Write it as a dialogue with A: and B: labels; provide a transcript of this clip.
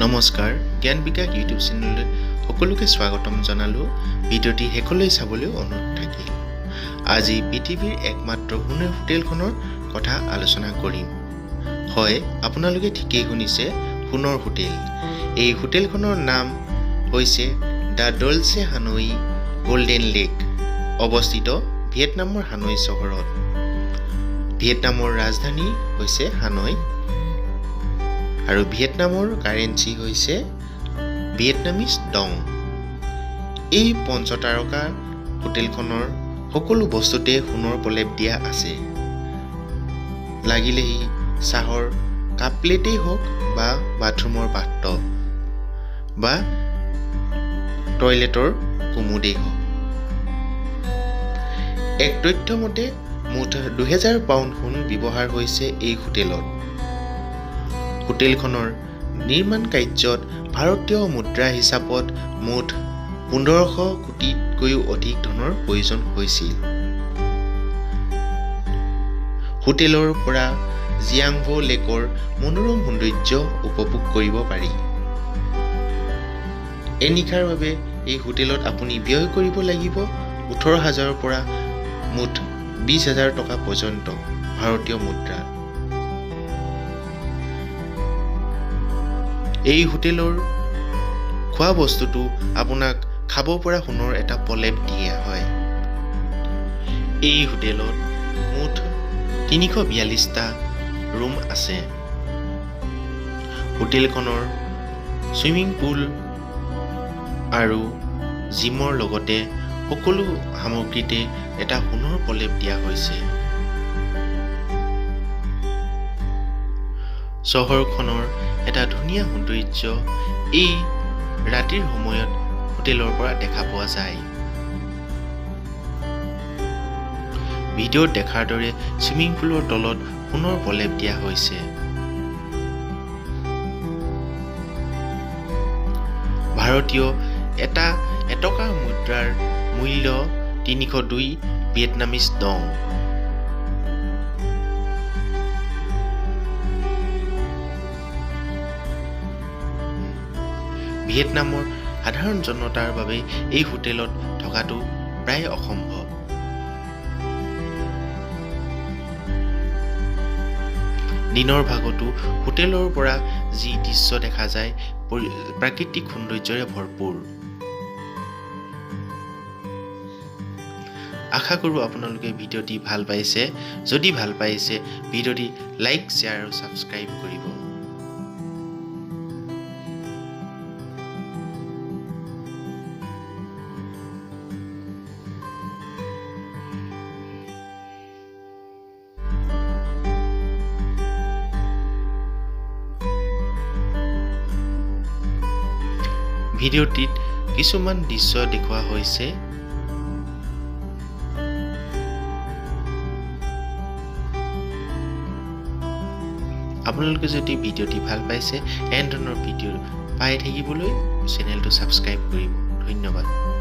A: নমস্কাৰ জ্ঞান বিকাশ ইউটিউব চেনেললৈ সকলোকে স্বাগতম জনালো ভিডিঅ'টি শেষলৈ চাবলৈ অনুৰোধ থাকিল আজি পৃথিৱীৰ একমাত্ৰ সোণৰ হোটেলখনৰ কথা আলোচনা কৰিম হয় আপোনালোকে ঠিকই শুনিছে সোণৰ হোটেল এই হোটেলখনৰ নাম হৈছে দা ডলছে হানৈ গোল্ডেন লেক অৱস্থিত ভিয়েটনামৰ হানৈ চহৰত ভিয়েটনামৰ ৰাজধানী হৈছে হানৈ আৰু ভিয়েটনামৰ কাৰেন্সি হৈছে ভিয়েটনামিজ ডং এই পঞ্চতাৰকা হোটেলখনৰ সকলো বস্তুতে সোণৰ প্ৰলেপ দিয়া আছে লাগিলে চাহৰ কাপ প্লেটেই হওক বা বাথৰুমৰ পাত্ৰ বা টয়লেটৰ কুমুদেই হওক এক তথ্য মতে মুঠ 2000 পাউণ্ড সোণ ব্যৱহাৰ হৈছে এই হোটেলত হোটেলখনৰ নিৰ্মাণ কাৰ্যত ভাৰতীয় মুদ্ৰা হিচাপত মুঠ 1500 কোটিতকৈও অধিক ধনৰ প্ৰয়োজন হৈছিল হোটেলৰ পৰা জিয়াংভো লেকৰ মনোৰম সৌন্দৰ্য উপভোগ কৰিব পাৰি এনিশাৰ বাবে এই হোটেলত আপুনি ব্যয় কৰিব লাগিব 18000 পৰা মুঠ 20000 টকা পৰ্যন্ত ভাৰতীয় মুদ্ৰা এই হোটেলৰ খোৱা বস্তুটো আপোনাক খাব পৰা সোণৰ এটা প্ৰলেপ দিয়া হয় এই হোটেলত মুঠ 342টা ৰুম আছে হোটেলখনৰ সুইমিং পুল আৰু জিমৰ লগতে সকলো সামগ্ৰীতে এটা সোণৰ প্ৰলেপ দিয়া হৈছে চহৰখনৰ এটা ধুনীয়া সৌন্দৰ্য এই ৰাতিৰ সময়ত হোটেলৰ পৰা দেখা পোৱা যায় ভিডিঅ'ত দেখাৰ দৰে সুইমিং পুলৰ তলত সোণৰ প্ৰলেপ দিয়া হৈছে ভাৰতীয় এটা এটকা মুদ্ৰাৰ মূল্য 302 ভিয়েটনামিজ ডং ভিয়েটনামৰ সাধাৰণ জনতাৰ বাবে এই হোটেলত থকাটো প্ৰায় অসম্ভৱ দিনৰ ভাগতো হোটেলৰ পৰা যি দৃশ্য দেখা যায় প্ৰাকৃতিক সৌন্দৰ্যৰে ভৰপূৰ আশা কৰোঁ আপোনালোকে ভিডিঅ'টি ভাল পাইছে যদি ভাল পাইছে ভিডিঅ'টি লাইক শ্বেয়াৰ আৰু ছাবস্ক্ৰাইব কৰিব ভিডিঅ'টিত কিছুমান দৃশ্য দেখুওৱা হৈছে আপোনালোকে যদি ভিডিঅ'টি ভাল পাইছে এনে ধৰণৰ ভিডিঅ' পাই থাকিবলৈ চেনেলটো ছাবস্ক্ৰাইব কৰিব ধন্যবাদ